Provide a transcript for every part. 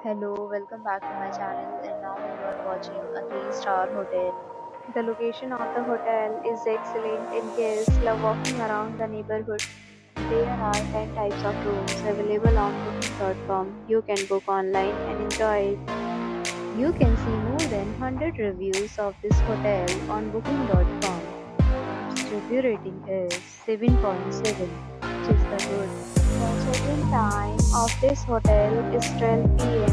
Hello, welcome back to my channel and now you are watching a 3-star hotel. The location of the hotel is excellent and guests love walking around the neighborhood. There are 10 types of rooms available on booking.com. You can book online and enjoy it. You can see more than 100 reviews of this hotel on booking.com. Its review rating is 7.7, which is the good. The check-in time of this hotel is 12 p.m. and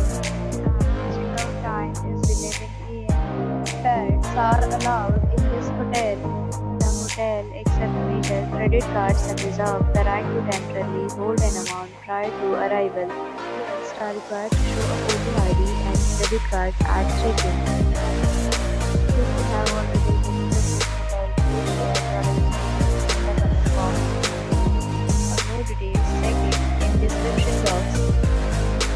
check-out time is 11 a.m. Pets are allowed in this hotel. The hotel accepts major credit cards and reserves the right to temporarily hold an amount prior to arrival. Guests are required to show a photo ID and credit card at check-in. If you have already visited this hotel, please share your experience in the comment box. For more details, check it in description box.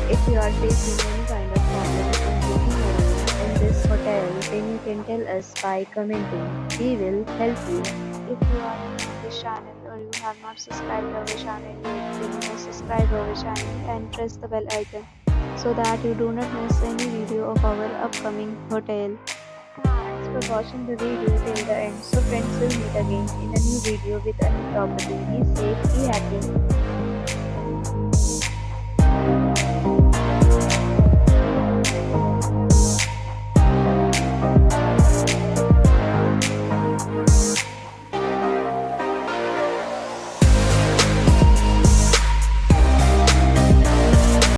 If you are facing any kind of problem in booking a room in this hotel, then you can tell us by commenting. We will help you. If you are new to this channel or you have not subscribed our channel yet, then you must subscribe our channel and press the bell icon so that you do not miss any video of our upcoming hotel. Thanks for watching the video till the end. So friends, will meet again in a new video with a new property. Be safe, be happy.